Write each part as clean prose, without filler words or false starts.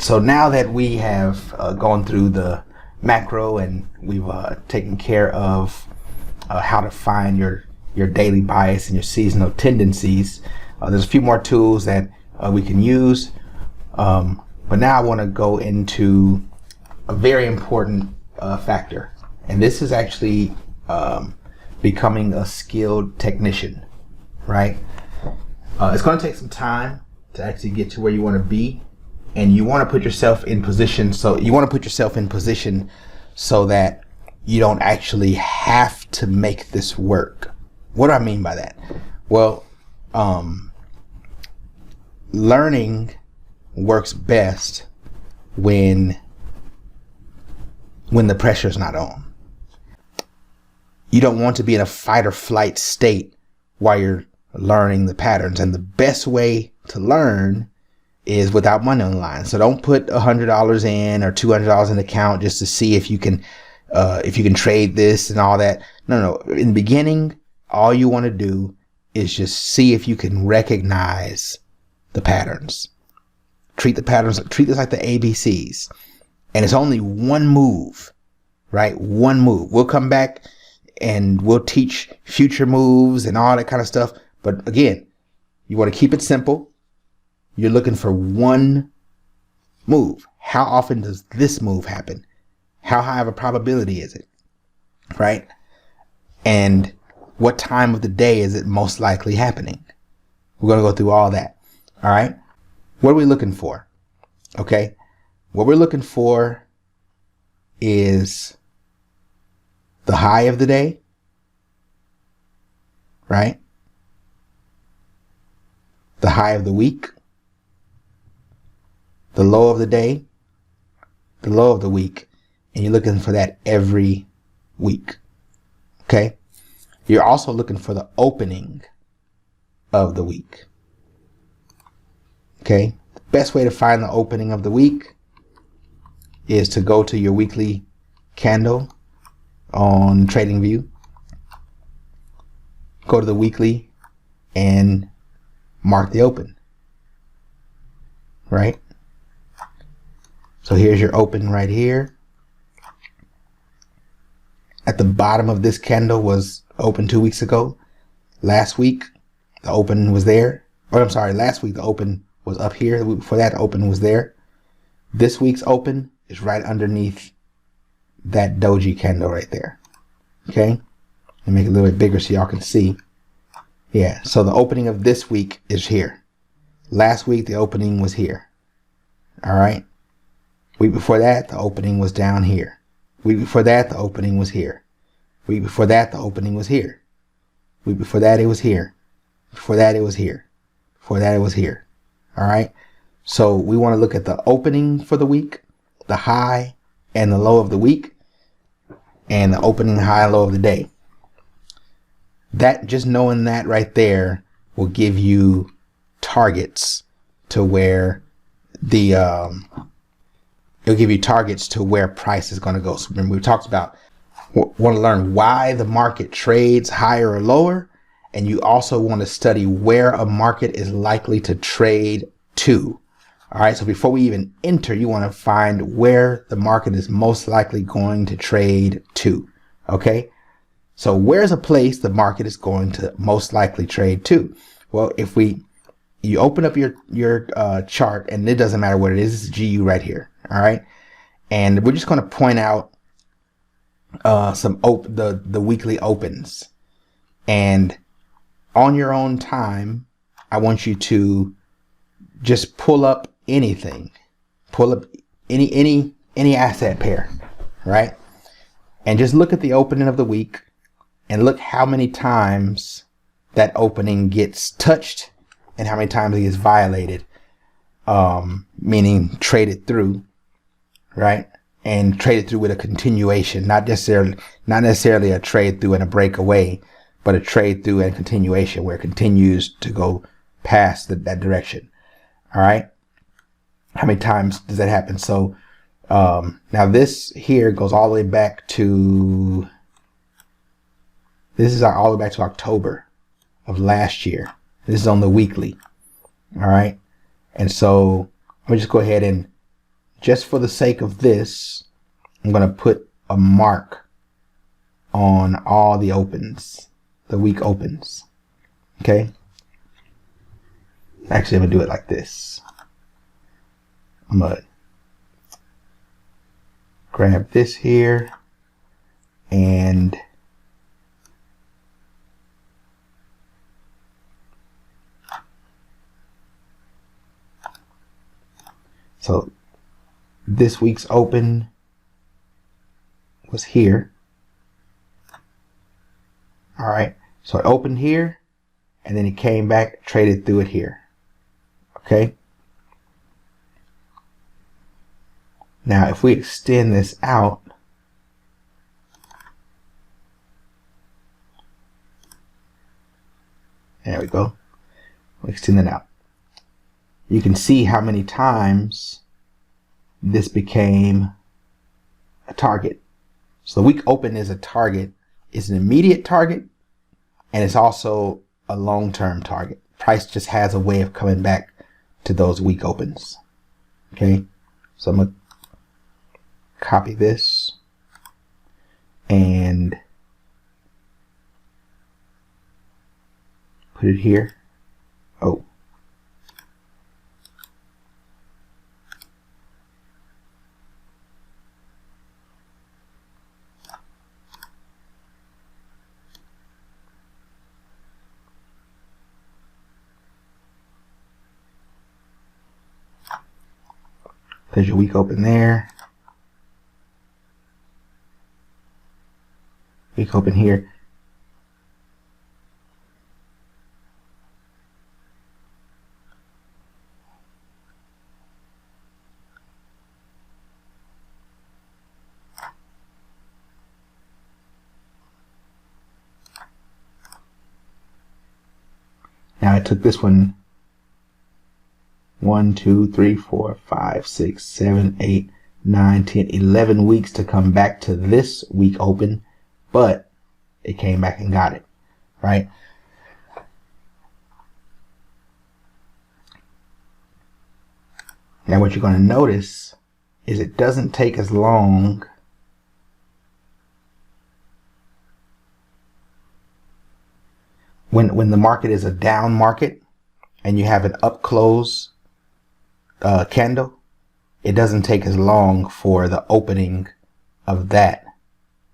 So now that we have gone through the macro and we've taken care of how to find your daily bias and your seasonal tendencies, there's a few more tools that we can use. But now I want to go into a very important factor, and this is actually becoming a skilled technician, right? It's going to take some time to actually get to where you want to be, and you want to put yourself in position. So you want to put yourself in position so that you don't actually have to make this work. What do I mean by that? Well, learning works best when the pressure's not on. You don't want to be in a fight or flight state while you're learning the patterns, and the best way to learn is without money on the line. So don't put $100 in or $200 in the account just to see if you can trade this and all that. No. In the beginning, all you want to do is just see if you can recognize the patterns. Treat this like the ABCs. And it's only one move, right? One move. We'll come back and we'll teach future moves and all that kind of stuff. But again, you want to keep it simple. You're looking for one move. How often does this move happen? How high of a probability is it? Right? And what time of the day is it most likely happening? We're going to go through all that. All right. What are we looking for? Okay. What we're looking for is the high of the day, right? The high of the week, the low of the day, the low of the week, and you're looking for that every week. Okay. You're also looking for the opening of the week. Okay. The best way to find the opening of the week is to go to your weekly candle on TradingView. Go to the weekly and mark the open. Right? So here's your open right here. At the bottom of this candle was open 2 weeks ago. Last week, the open was there. Or I'm sorry, last week the open was up here. The week before that, the open was there. This week's open is right underneath that doji candle right there. Okay? Let me make it a little bit bigger so y'all can see. Yeah, so the opening of this week is here. Last week, the opening was here. All right? Week before that, the opening was down here. Week before that, the opening was here. Week before that, the opening was here. Week before that, it was here. Before that, it was here. Before that, it was here. All right? So we want to look at the opening for the week, the high and the low of the week, and the opening, high, and low of the day. That, just knowing that right there will give you targets to where it'll give you targets to where price is going to go. So remember, we talked about, want to learn why the market trades higher or lower. And you also want to study where a market is likely to trade to. All right. So before we even enter, you want to find where the market is most likely going to trade to. Okay. So where's a place the market is going to most likely trade to? Well, if you open up your chart, and it doesn't matter what it is, it's GU right here. All right. And we're just going to point out the weekly opens, and on your own time, I want you to just pull up anything, pull up any asset pair, right? And just look at the opening of the week and look how many times that opening gets touched and how many times it gets violated, meaning traded through, right? And traded through with a continuation, not necessarily a trade through and a breakaway, but a trade through and continuation where it continues to go past that direction. All right. How many times does that happen? So now this here goes all the way back to, this is all the way back to October of last year. This is on the weekly. All right. And so let me just go ahead and just for the sake of this, I'm going to put a mark on all the opens, the week opens. Okay. Actually, I'm going to do it like this. I'm going to grab this here and so this week's open was here. All right. So it opened here and then it came back, traded through it here. Okay. Now, if we extend this out, there we go. We'll extend it out. You can see how many times this became a target. So the week open is a target. It's an immediate target, and it's also a long-term target. Price just has a way of coming back to those week opens. Okay, so I'm going to copy this and put it here. Oh. There's your week open there. Week open here. Now I took this one 1, 2, 3, 4, 5, 6, 7, 8, 9, 10, 11 weeks to come back to this week open, but it came back and got it, right? Now what you're going to notice is it doesn't take as long when the market is a down market and you have an up close candle. It doesn't take as long for the opening of that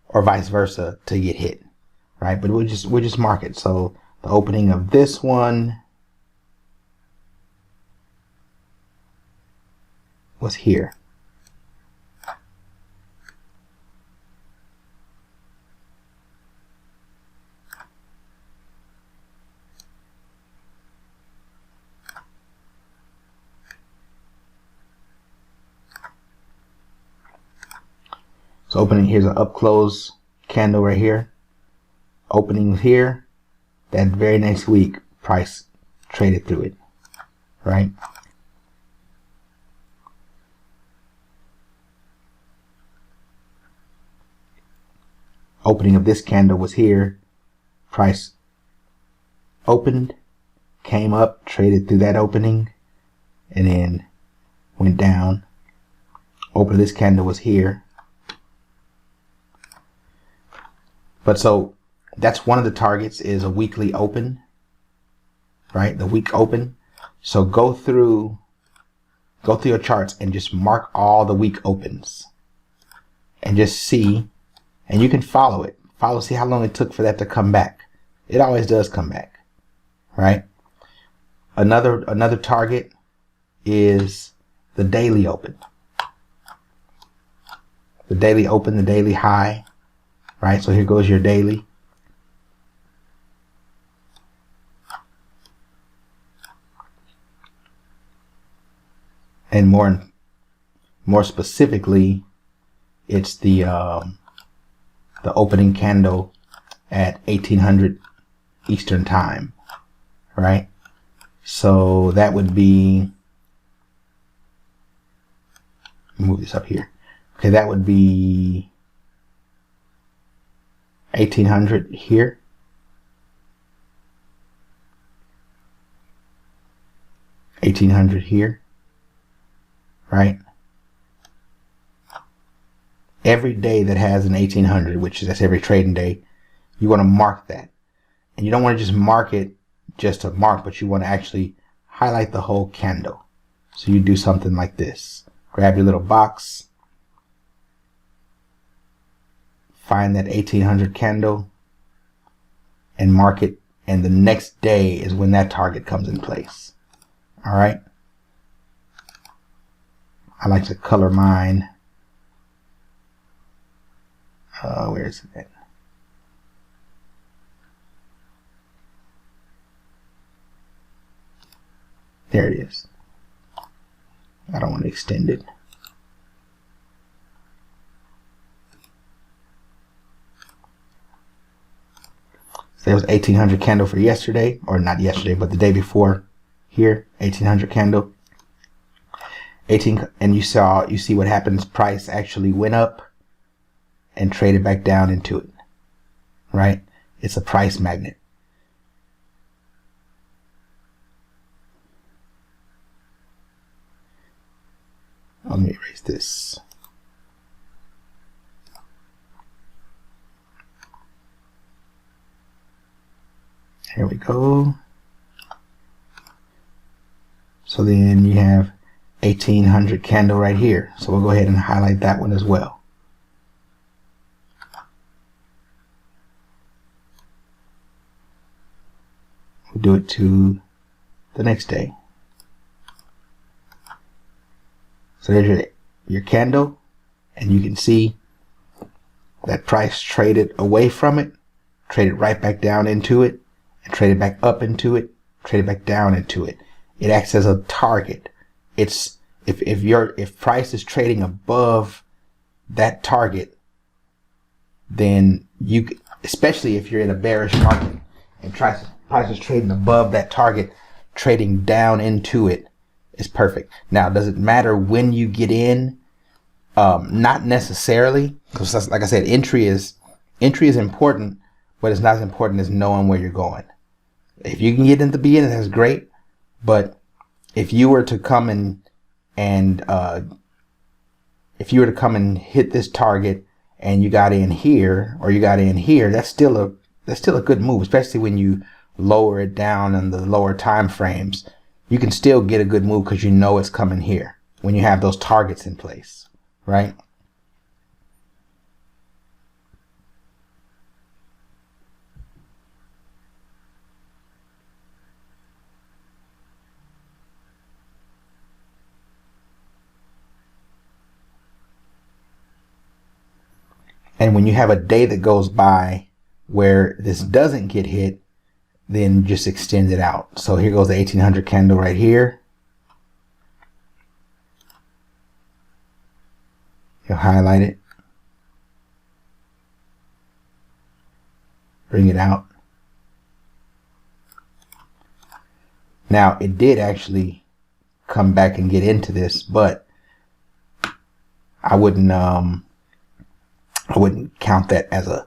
or vice versa to get hit, right? But we'll just mark it. So the opening of this one was here. So opening, here's an up close candle right here. Opening here. That very next week, price traded through it, right? Opening of this candle was here. Price opened, came up, traded through that opening, and then went down. Open of this candle was here. But so that's one of the targets, is a weekly open, right? The week open. So go through your charts and just mark all the week opens and just see, and you can follow it. See how long it took for that to come back. It always does come back, right? Another target is the daily open. The daily open, the daily high. Right, so here goes your daily. And more specifically, it's the opening candle at 1800 Eastern time, right? So that would be, move this up here. Okay, that would be 1800 here. $1,800 here, right? every day that has an 1800, which is that's every trading day, you want to mark that. And you don't want to just mark it just to mark, but you want to actually highlight the whole candle. So you do something like this. Grab your little box, find that 1800 candle, and mark it. And the next day is when that target comes in place. All right. I like to color mine. Where is it at? There it is. I don't want to extend it. So there was 1800 candle for yesterday, or not yesterday, but the day before here, 1800 candle. 18, and you see what happens. Price actually went up and traded back down into it, right? It's a price magnet. Let me erase this. Here we go. So then you have 1800 candle right here. So we'll go ahead and highlight that one as well. We'll do it to the next day. So there's your candle, and you can see that price traded away from it, traded right back down into it, and traded back up into it, traded back down into it. It acts as a target. It's if price is trading above that target, then you, especially if you're in a bearish market and price is trading above that target, trading down into it is perfect. Now, does it matter when you get in? Not necessarily, because like I said, entry is important, but it's not as important as knowing where you're going. If you can get in the beginning, that's great. But if you were to come if you were to come and hit this target and you got in here or you got in here, that's still a good move, especially when you lower it down in the lower time frames. You can still get a good move because you know it's coming here when you have those targets in place, right? And when you have a day that goes by where this doesn't get hit, then just extend it out. So here goes the 1800 candle right here. You'll highlight it, bring it out. Now it did actually come back and get into this, but I wouldn't count that as a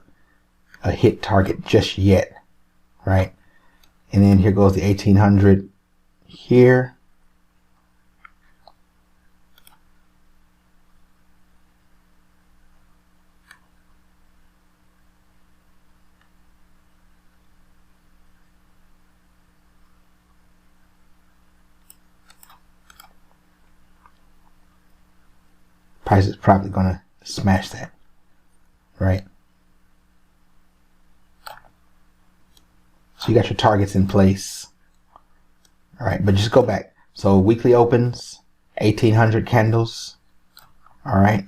hit target just yet, right? And then here goes the 1800 here. Price is probably going to smash that, right? So you got your targets in place. All right, but just go back. So weekly opens, 1800 candles. All right.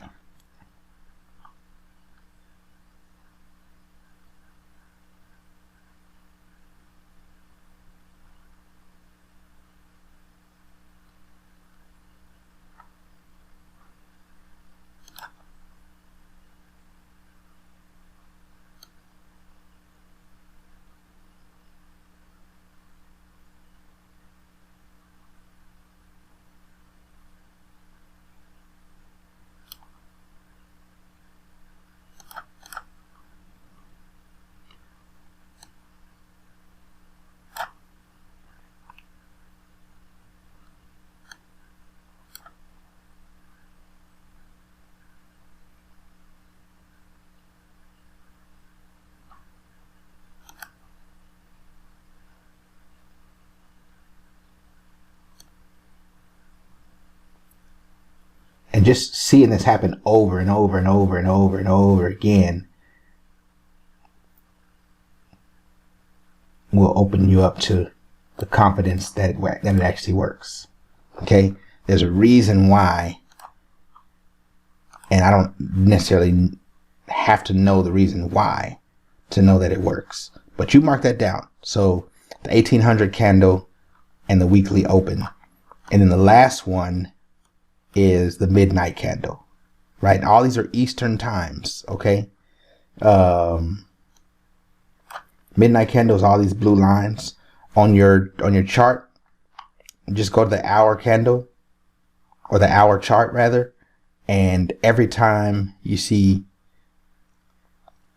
just seeing this happen over and over and over and over and over again will open you up to the confidence that it actually works. Okay? There's a reason why, and I don't necessarily have to know the reason why to know that it works. But you mark that down. So the 1800 candle and the weekly open. And then the last one is the midnight candle. Right? And all these are Eastern times. Okay? Midnight candles, all these blue lines on your chart. Just go to the hour candle, or the hour chart rather, and every time you see,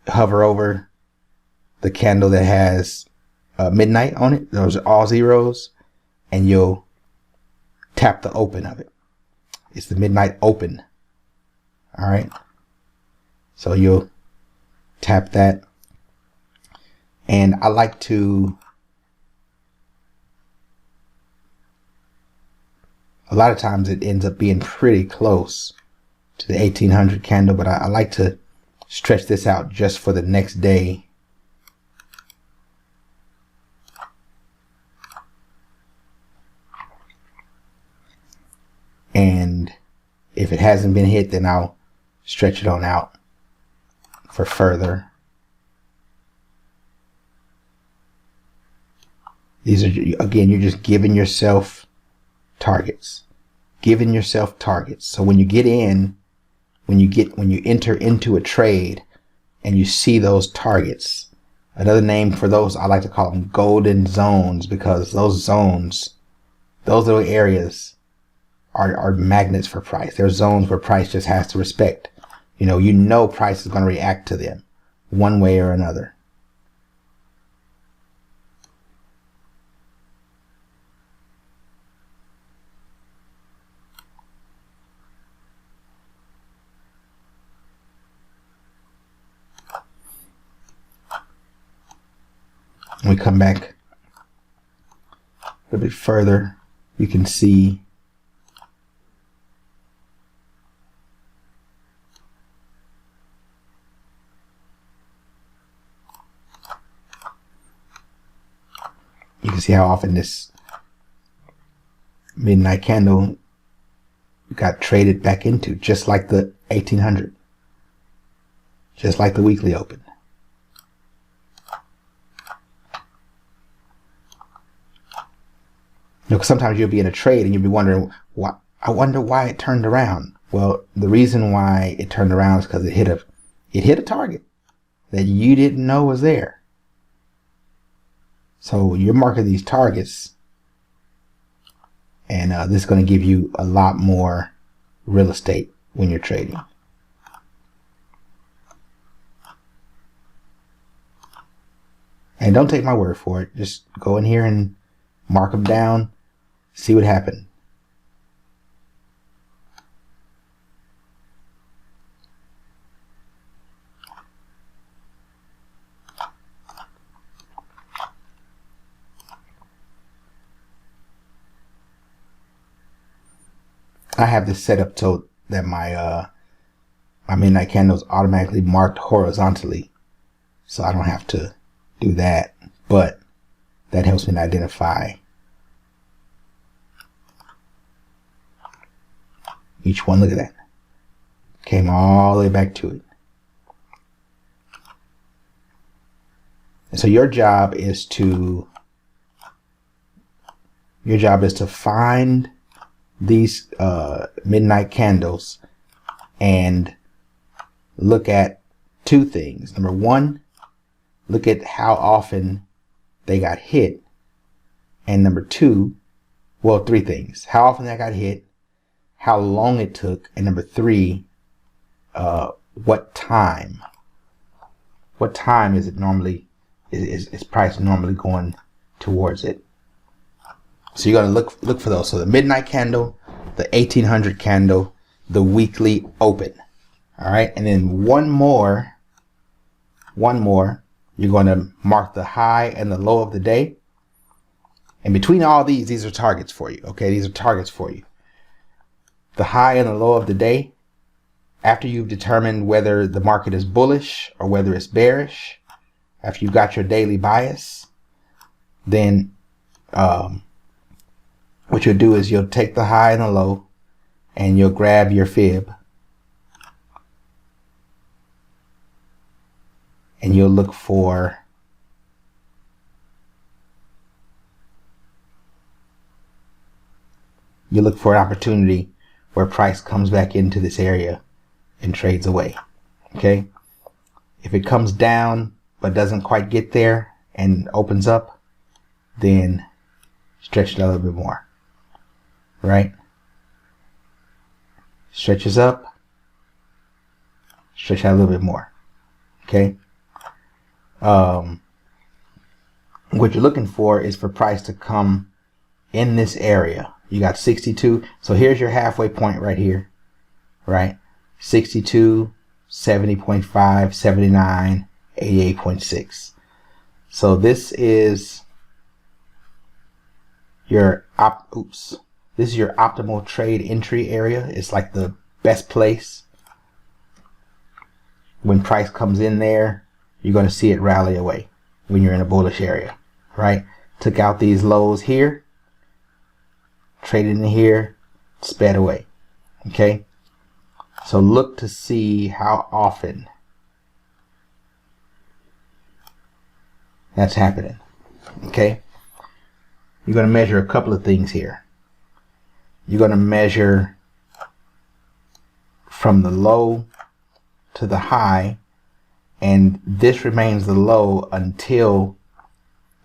hover over the candle that has midnight on it, those are all zeros, and you'll tap the open of it. It's the midnight open. All right, so you'll tap that, and I like to, a lot of times it ends up being pretty close to the 1800 candle, but I like to stretch this out just for the next day. And if it hasn't been hit, then I'll stretch it on out for further. These are, again, you're just giving yourself targets. Giving yourself targets. So when you get in, when you enter into a trade and you see those targets, another name for those, I like to call them golden zones, because those zones, those little areas are magnets for price. They're zones where price just has to respect. You know price is going to react to them one way or another. When we come back a little bit further, you can see how often this midnight candle got traded back into, just like the 1800, just like the weekly open. Sometimes you'll be in a trade and you'll be wondering, I wonder why it turned around. Well, the reason why it turned around is because it hit a target that you didn't know was there. So you're marking these targets, and this is going to give you a lot more real estate when you're trading. And don't take my word for it. Just go in here and mark them down. See what happened. I have this set up so that my midnight candles automatically marked horizontally, so I don't have to do that. But that helps me to identify each one. Look at that. Came all the way back to it. And so your job is to find these midnight candles and look at two things. Number one, look at how often they got hit. And number two, well, three things. How often they got hit, how long it took, and number three, what time. What time is it normally, is price normally going towards it? So you're going to look for those. So the midnight candle, the 1800 candle, the weekly open. All right. And then one more, you're going to mark the high and the low of the day. And between all these are targets for you. Okay. These are targets for you. the high and the low of the day, after you've determined whether the market is bullish or whether it's bearish, after you've got your daily bias, then what you'll do is you'll take the high and the low and you'll grab your fib and you'll look for an opportunity where price comes back into this area and trades away. Okay, if it comes down but doesn't quite get there and opens up, then stretch it a little bit more, right? Stretches up, stretch out a little bit more. Okay, what you're looking for is for price to come in this area. You got 62, so here's your halfway point right here, right? 62, 70.5, 79, 88.6. So this is your this is your optimal trade entry area. It's like the best place. When price comes in there, you're going to see it rally away when you're in a bullish area, right? Took out these lows here, traded in here, sped away. Okay, so look to see how often that's happening. Okay, you're going to measure a couple of things here. You're going to measure from the low to the high, and this remains the low until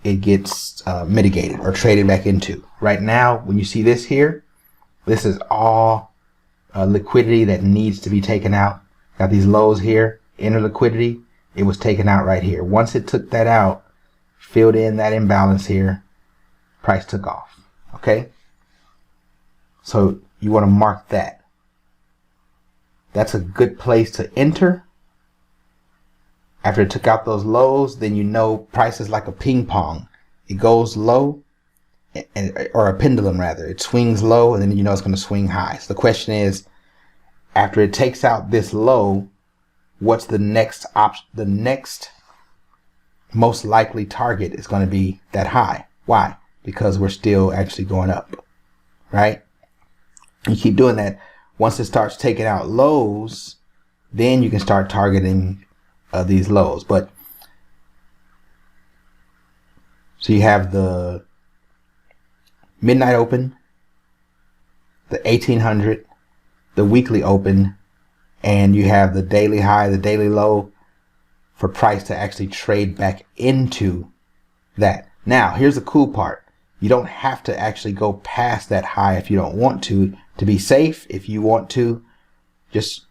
it gets mitigated or traded back into. Right now, when you see this here, this is all liquidity that needs to be taken out. Got these lows here, inner liquidity. It was taken out right here. Once it took that out, filled in that imbalance here, price took off. Okay, so you want to mark that. That's a good place to enter. After it took out those lows, then you know price is like a ping pong. It goes low, or a pendulum rather. It swings low, and then you know it's going to swing high. So the question is, after it takes out this low, what's the next option? The next most likely target is going to be that high. Why? Because we're still actually going up, right? You keep doing that. Once it starts taking out lows, then you can start targeting these lows. But so you have the midnight open, the 1800, the weekly open, and you have the daily high, the daily low, for price to actually trade back into that. Now, here's the cool part. You don't have to actually go past that high if you don't want to. To be safe, if you want to, just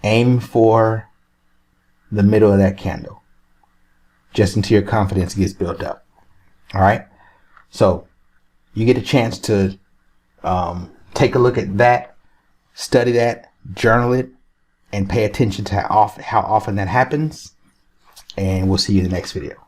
aim for the middle of that candle, just until your confidence gets built up. All right, so you get a chance to take a look at that, study that, journal it, and pay attention to how often that happens, and we'll see you in the next video.